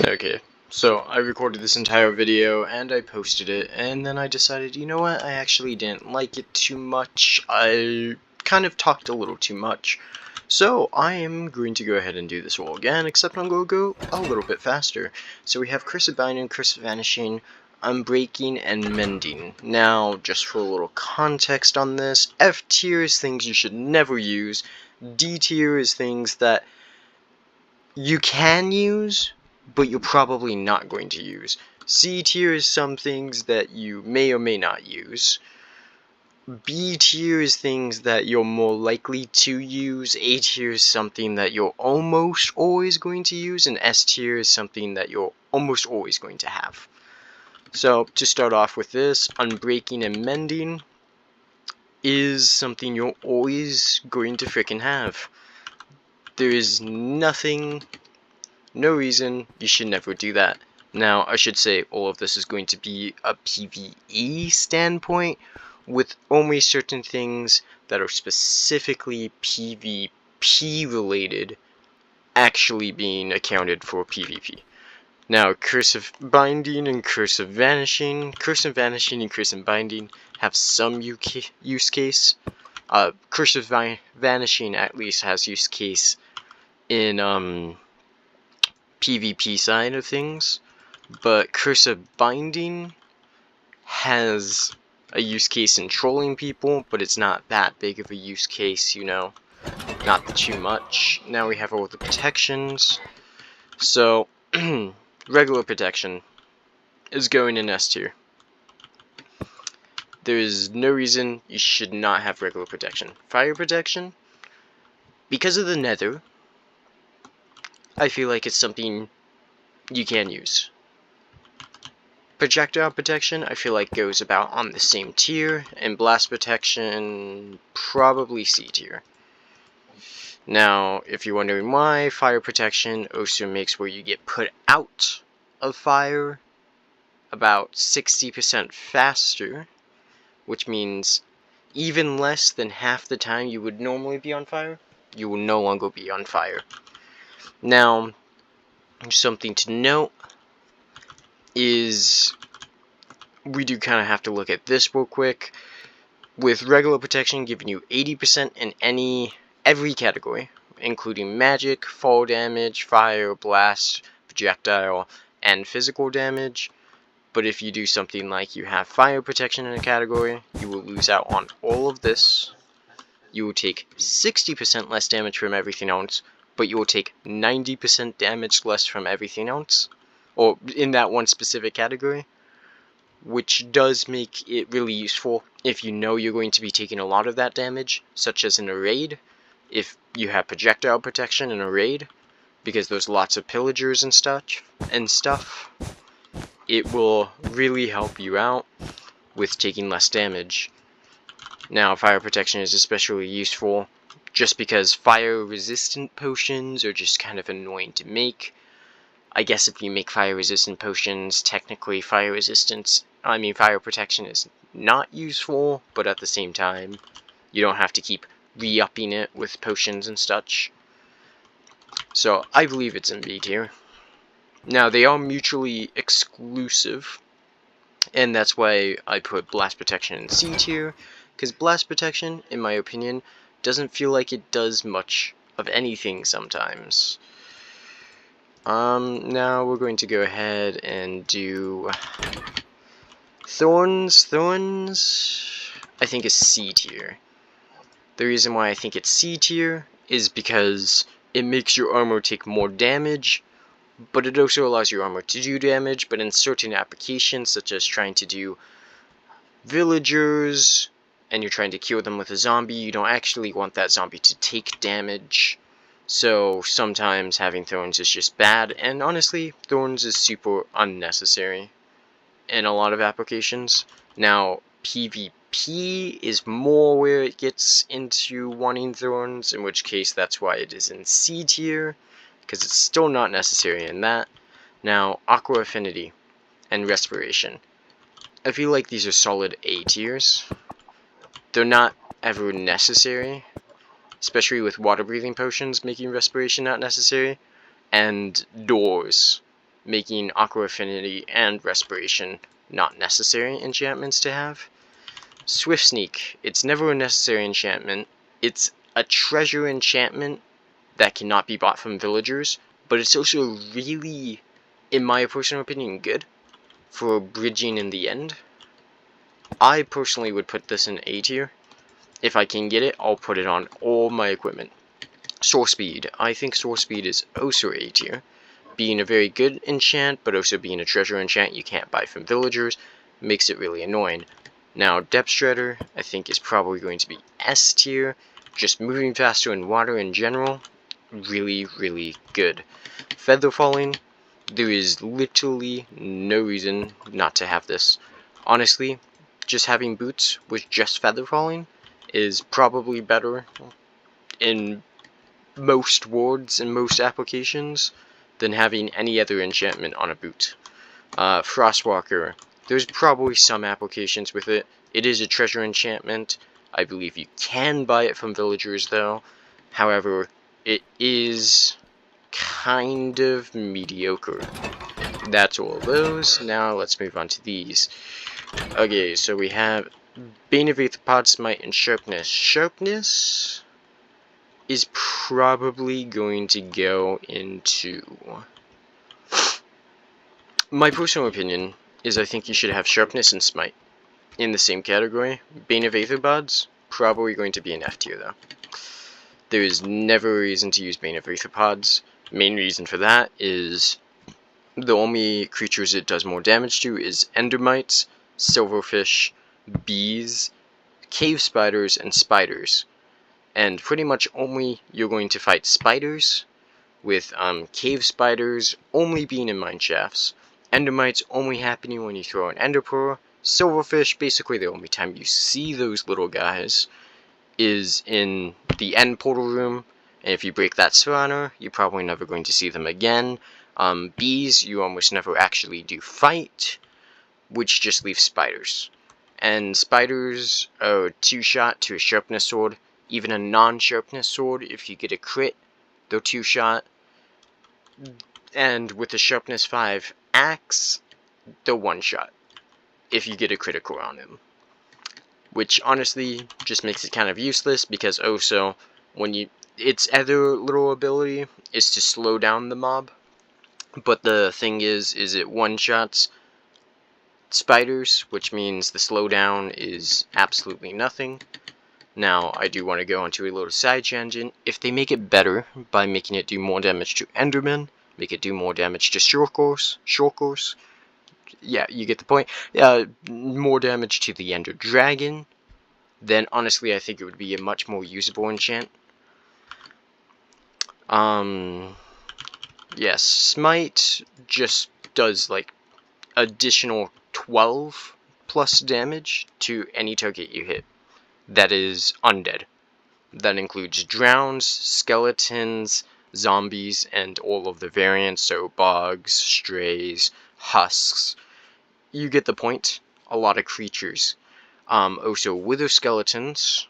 Okay, so I recorded this entire video and I posted it, and then I decided, you know what, I actually didn't like it too much. I kind of talked a little too much. So I am going to go ahead and do this all again, except I'm going to go a little bit faster. So we have Curse of Binding, Curse of Vanishing, Unbreaking, and Mending. Now, just for a little context on this, F tier is things you should never use. D tier is things that you can use, but you're probably not going to use. C tier is some things that you may or may not use. B tier is things that you're more likely to use. A tier is something that you're almost always going to use. And S tier is something that you're almost always going to have. So, to start off with this, Unbreaking and Mending is something you're always going to frickin' have. There is nothing, no reason you should never do that. Now, I should say all of this is going to be a PvE standpoint, with only certain things that are specifically PvP related actually being accounted for PvP. Now, Curse of Binding and Curse of Vanishing. Curse of Vanishing and Curse of Binding have some use case. Curse of Vanishing at least has use case in PvP side of things, but Curse of Binding has a use case in trolling people, but it's not that big of a use case, you know, not too much. Now we have all the protections. So, regular protection is going in S tier. There is no reason you should not have regular protection. Fire protection, because of the nether, I feel like it's something you can use. Projectile protection, I feel like goes about on the same tier, and blast protection, probably C tier. Now, if you're wondering why, fire protection also makes where you get put out of fire about 60% faster, which means even less than half the time you would normally be on fire, you will no longer be on fire. Now, something to note is we do kind of have to look at this real quick. With regular protection giving you 80% in every category, including magic, fall damage, fire, blast, projectile, and physical damage. But if you do something like you have fire protection in a category, you will lose out on all of this. You will take 60% less damage from everything else, but you will take 90% damage less from everything else, or in that one specific category, which does make it really useful if you know you're going to be taking a lot of that damage, such as in a raid, if you have projectile protection in a raid, because there's lots of pillagers and stuff, it will really help you out with taking less damage. Now, fire protection is especially useful just because fire-resistant potions are just kind of annoying to make. I guess if you make fire-resistant potions, technically fire protection is not useful, but at the same time, you don't have to keep re-upping it with potions and such. So, I believe it's in B tier. Now, they are mutually exclusive, and that's why I put blast protection in C tier, because blast protection, in my opinion, doesn't feel like it does much of anything sometimes. Now we're going to go ahead and do Thorns. Thorns, I think, is C tier. The reason why I think it's C tier is because it makes your armor take more damage, but it also allows your armor to do damage, but in certain applications, such as trying to do villagers, and you're trying to kill them with a zombie, you don't actually want that zombie to take damage. So sometimes having Thorns is just bad, and honestly, Thorns is super unnecessary in a lot of applications. Now, PvP is more where it gets into wanting Thorns, in which case that's why it is in C tier, because it's still not necessary in that. Now, Aqua Affinity and Respiration. I feel like these are solid A tiers. They're not ever necessary, especially with water breathing potions making respiration not necessary, and doors. making Aqua Affinity and Respiration not necessary enchantments to have. Swift Sneak, it's never a necessary enchantment. It's a treasure enchantment that cannot be bought from villagers, but it's also really, in my personal opinion, good for bridging in the end. I personally would put this in A tier. If I can get it, I'll put it on all my equipment. Source Speed, I think Source Speed is also A tier. Being a very good enchant, but also being a treasure enchant you can't buy from villagers, makes it really annoying. Now, Depth Shredder, I think, is probably going to be S tier. Just moving faster in water in general, really, really good. Feather Falling, there is literally no reason not to have this. Honestly, just having boots with just Feather Falling is probably better in most wards and most applications than having any other enchantment on a boot. Frostwalker, there's probably some applications with it. It is a treasure enchantment. I believe you can buy it from villagers though. However, it is kind of mediocre. That's all of those. Now let's move on to these. Okay, so we have Bane of Aethapod, Smite, and Sharpness. Sharpness is probably going to go into... My personal opinion is I think you should have Sharpness and Smite in the same category. Bane of Aethapods, probably going to be an F tier though. There is never a reason to use Bane of Aethapods. Main reason for that is the only creatures it does more damage to is Endermites, Silverfish, Bees, Cave Spiders, and Spiders. And pretty much only you're going to fight spiders, with cave spiders only being in mine shafts, Endermites only happening when you throw an Ender Pearl, Silverfish, basically the only time you see those little guys is in the end portal room, and if you break that spawner, you're probably never going to see them again. Bees, you almost never actually do fight, which just leaves spiders. And spiders are 2-shot to a sharpness sword. Even a non-sharpness sword, if you get a crit, they're 2-shot. And with the sharpness 5 axe, they're 1-shot if you get a critical on them. Which honestly just makes it kind of useless because also when its other little ability is to slow down the mob. But the thing is it 1-shots spiders, which means the slowdown is absolutely nothing. Now, I do want to go into a little side tangent. If they make it better by making it do more damage to Endermen, make it do more damage to Shulkers, yeah, you get the point, more damage to the Ender Dragon, then honestly I think it would be a much more usable enchant. Yes, Smite just does like additional 12 plus damage to any target you hit that is undead. That includes drowns, skeletons, zombies, and all of the variants, so bogs, strays, husks. You get the point. A lot of creatures. Also wither skeletons,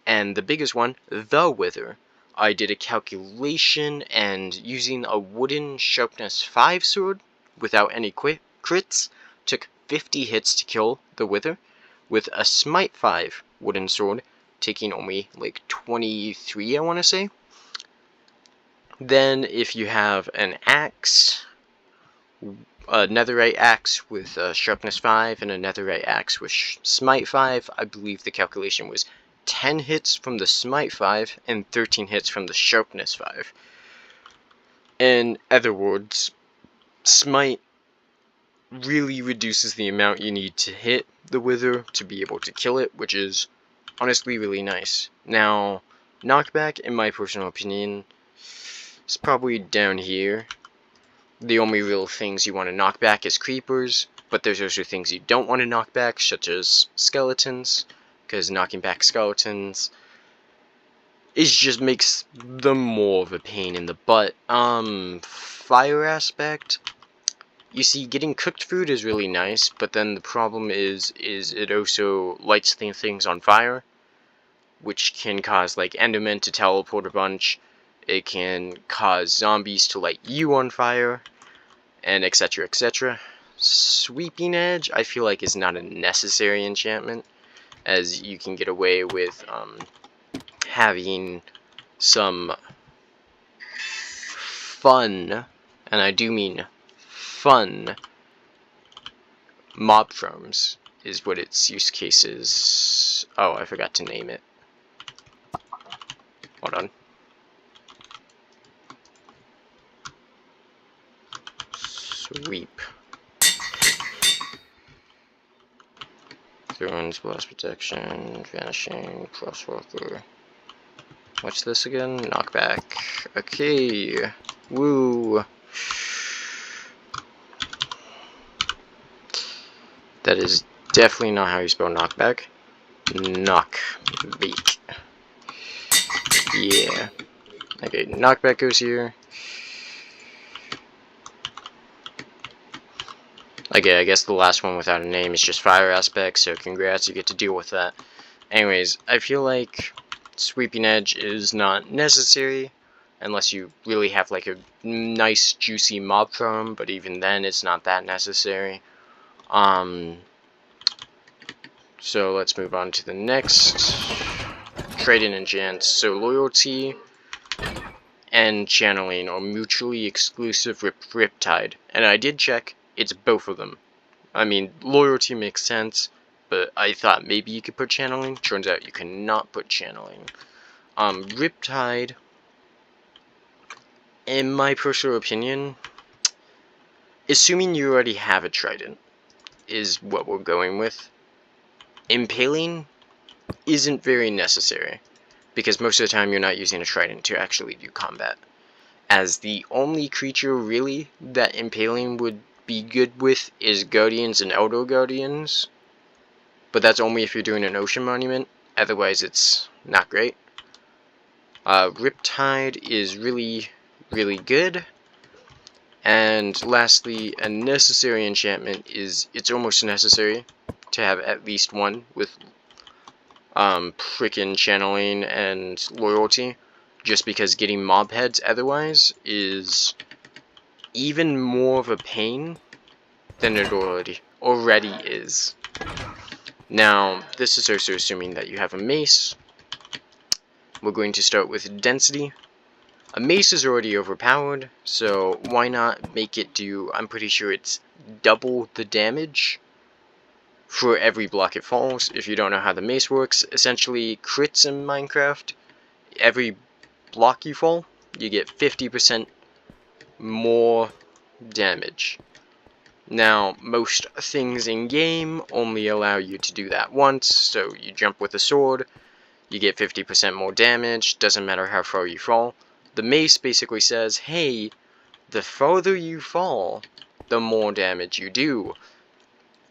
and the biggest one, the wither. I did a calculation, and using a wooden sharpness 5 sword, without any crits, took 50 hits to kill the wither, with a smite 5 wooden sword, taking only like 23, I want to say. Then if you have an axe, a netherite axe with sharpness 5 and a netherite axe with smite 5, I believe the calculation was 10 hits from the smite 5 and 13 hits from the sharpness 5. In other words, smite really reduces the amount you need to hit the wither to be able to kill it, which is honestly really nice. Now, knockback, in my personal opinion, is probably down here. The only real things you want to knock back is creepers, but there's also things you don't want to knock back, such as skeletons, because knocking back skeletons just makes them more of a pain in the butt. Fire aspect, you see, getting cooked food is really nice, but then the problem is it also lights things on fire, which can cause like Endermen to teleport a bunch. It can cause zombies to light you on fire, and etc, etc. Sweeping Edge, I feel like, is not a necessary enchantment, as you can get away with having some fun, and I do mean fun, mob farms is what its use case is. Oh, I forgot to name it. Hold on. Sweep. Thrones, blast protection, vanishing, crosswalker. What's this again? Knockback. Okay. Woo. That is definitely not how you spell knockback. Knockback. Yeah. Okay, knockback goes here. Okay, I guess the last one without a name is just fire aspect, so congrats, you get to deal with that. Anyways, I feel like Sweeping Edge is not necessary unless you really have like a nice juicy mob farm, but even then it's not that necessary. So let's move on to the next trade in enchants. So loyalty and channeling are mutually exclusive with Riptide, and I did check, it's both of them. I mean, loyalty makes sense, but I thought maybe you could put channeling. Turns out you cannot put channeling. Riptide, in my personal opinion, assuming you already have a trident, is what we're going with. Impaling isn't very necessary, because most of the time you're not using a trident to actually do combat. As the only creature really that impaling would be good with is Guardians and Elder Guardians, but that's only if you're doing an Ocean Monument, otherwise it's not great. Riptide is really, really good. And lastly, a necessary enchantment is, it's almost necessary to have at least one with frickin' channeling and loyalty, just because getting mob heads otherwise is even more of a pain than it already is. Now, this is also assuming that you have a mace. We're going to start with density. A mace is already overpowered, so why not make it do, I'm pretty sure it's double the damage for every block it falls. If you don't know how the mace works, essentially crits in Minecraft, every block you fall, you get 50% more damage. Now, most things in game only allow you to do that once, so you jump with a sword, you get 50% more damage, doesn't matter how far you fall. The mace basically says, hey, the farther you fall, the more damage you do.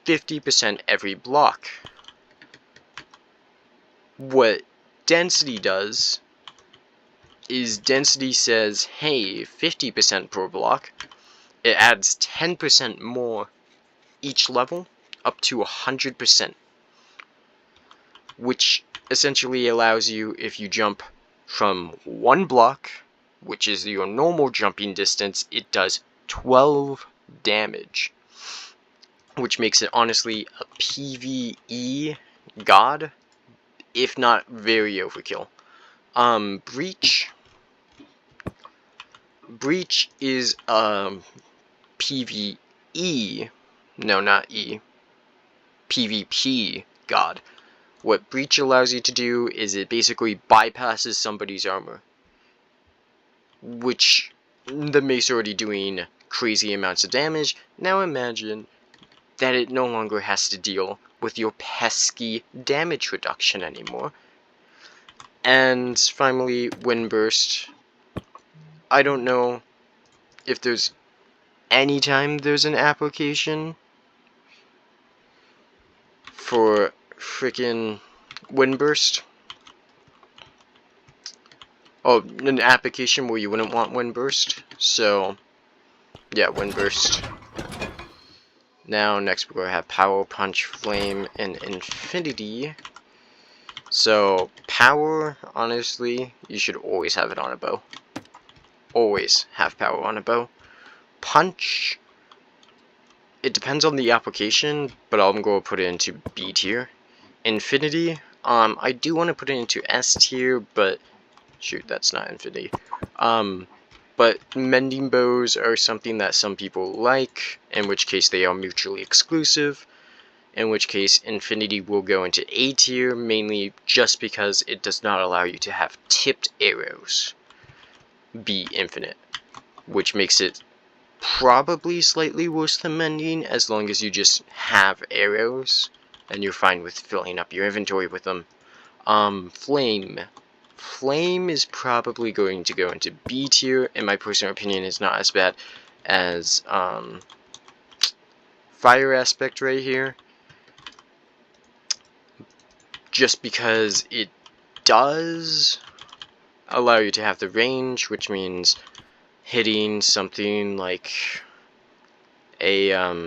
50% every block. What density does is density says, hey, 50% per block. It adds 10% more each level, up to 100%. Which essentially allows you, if you jump from one block, which is your normal jumping distance, it does 12 damage. Which makes it honestly a PvE god, if not very overkill. Breach. Breach is PvE, no, not E, PvP god. What Breach allows you to do is it basically bypasses somebody's armor, which the mace already doing crazy amounts of damage. Now imagine that it no longer has to deal with your pesky damage reduction anymore. And finally, Windburst. I don't know if there's any time there's an application for frickin' Windburst. Oh, an application where you wouldn't want Windburst. So, yeah, Windburst. Now, next we're going to have Power, Punch, Flame, and Infinity. So, Power, honestly, you should always have it on a bow. Always have Power on a bow. Punch, it depends on the application, but I'm going to put it into B tier. Infinity, I do want to put it into S tier, but shoot, that's not Infinity. But mending bows are something that some people like, in which case they are mutually exclusive, in which case Infinity will go into A tier, mainly just because it does not allow you to have tipped arrows be infinite, which makes it probably slightly worse than mending, as long as you just have arrows and you're fine with filling up your inventory with them. Flame. Flame is probably going to go into B tier, in my personal opinion is not as bad as Fire Aspect right here, just because it does allow you to have the range, which means hitting something like a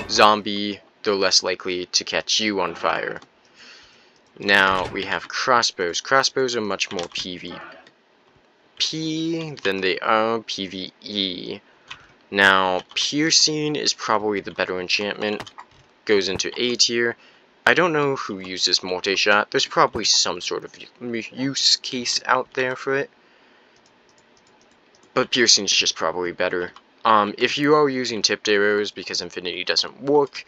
zombie, they're less likely to catch you on fire. Now we have crossbows. Crossbows are much more PvP than they are PvE. Now piercing is probably the better enchantment, goes into A tier. I don't know who uses multi-shot. There's probably some sort of use case out there for it, but piercing's just probably better. If you are using tipped arrows because Infinity doesn't work,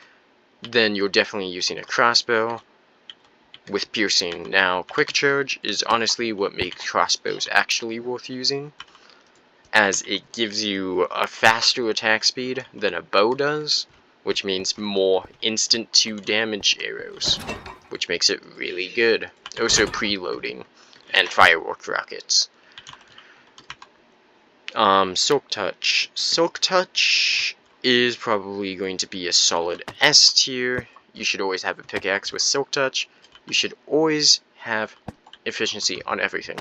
then you're definitely using a crossbow with piercing. Now, quick charge is honestly what makes crossbows actually worth using, as it gives you a faster attack speed than a bow does, which means more instant 2 damage arrows, which makes it really good. Also preloading and firework rockets. Silk Touch. Silk Touch is probably going to be a solid S tier. You should always have a pickaxe with Silk Touch. You should always have efficiency on everything.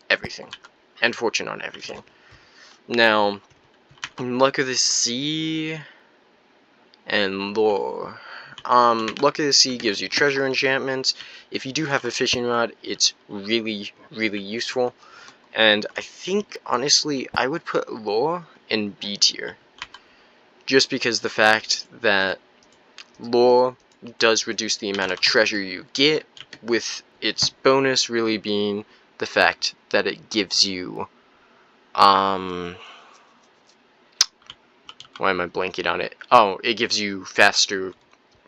Everything. And fortune on everything. Now, Luck of the Sea and Lore. Luck of the Sea gives you treasure enchantments. If you do have a fishing rod, it's really, really useful. And I think, honestly, I would put Lore in B tier. Just because the fact that Lore does reduce the amount of treasure you get, with its bonus really being the fact that it gives you, why am I blanking on it? Oh, it gives you faster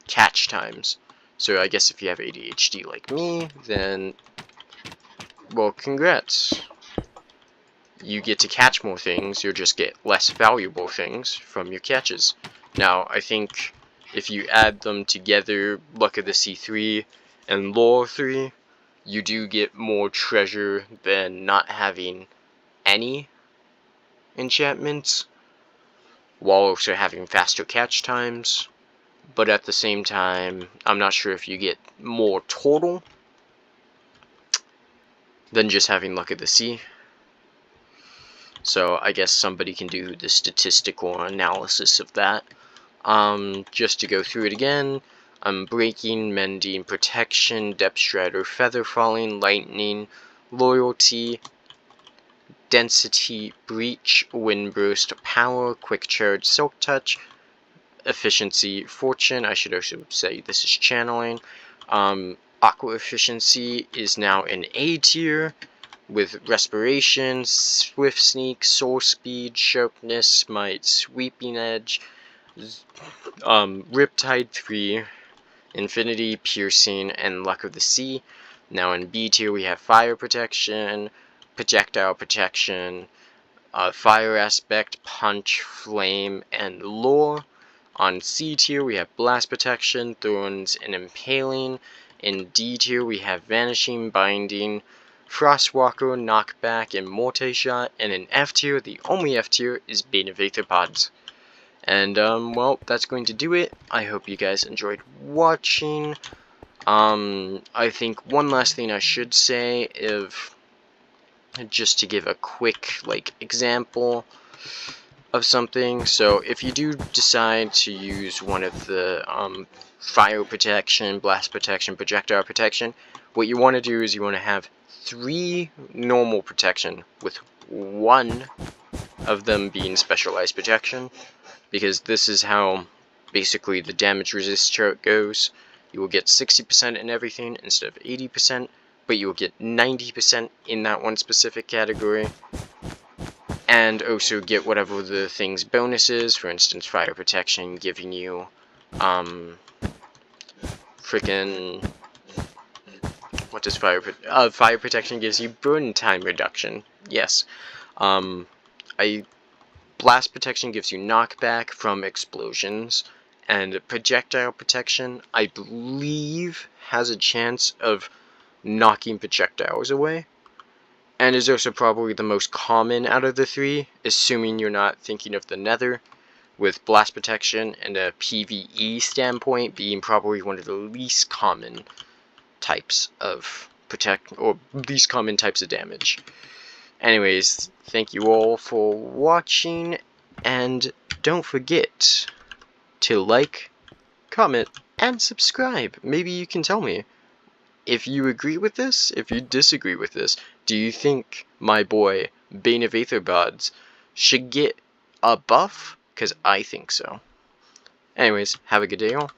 catch times. So I guess if you have ADHD like me, then, well, congrats. You get to catch more things, you'll just get less valuable things from your catches. Now, I think if you add them together, Luck of the Sea 3 and Lore 3, you do get more treasure than not having any enchantments, while also having faster catch times. But at the same time, I'm not sure if you get more total than just having Luck of the Sea. So I guess somebody can do the statistical analysis of that. Just to go through it again, breaking, mending, protection, depth strider, feather falling, lightning, loyalty, density, breach, wind burst, power, quick charge, silk touch, efficiency, fortune. I should also say this is channeling. Aqua efficiency is now in A tier, with respiration, swift sneak, soul speed, sharpness, smite, sweeping edge, Riptide 3, Infinity, Piercing, and Luck of the Sea. Now in B tier we have Fire Protection, Projectile Protection, Fire Aspect, Punch, Flame, and Lore. On C tier we have Blast Protection, Thorns, and Impaling. In D tier we have Vanishing, Binding, Frostwalker, Knockback, and Multi-Shot. And in F tier, the only F tier, is Bane of Aetherpods. And, well, that's going to do it. I hope you guys enjoyed watching. I think one last thing I should say, just to give a quick, example of something. So, if you do decide to use one of the, fire protection, blast protection, projectile protection, what you want to do is you want to have 3 normal protection with 1 of them being specialized protection, because this is how basically the damage resist chart goes. You will get 60% in everything instead of 80%, but you will get 90% in that one specific category, and also get whatever the thing's bonuses. For instance, fire protection giving you freaking, what does fire protection gives you? Burn time reduction. Yes. Blast protection gives you knockback from explosions, and projectile protection, I believe, has a chance of knocking projectiles away, and is also probably the most common out of the three, assuming you're not thinking of the nether, with blast protection and a PvE standpoint being probably one of the least common types of least common types of damage. Anyways, thank you all for watching, and don't forget to like, comment, and subscribe. Maybe you can tell me if you agree with this, if you disagree with this. Do you think my boy Bane of Aetherbods should get a buff? Because I think so. Anyways, have a good day all.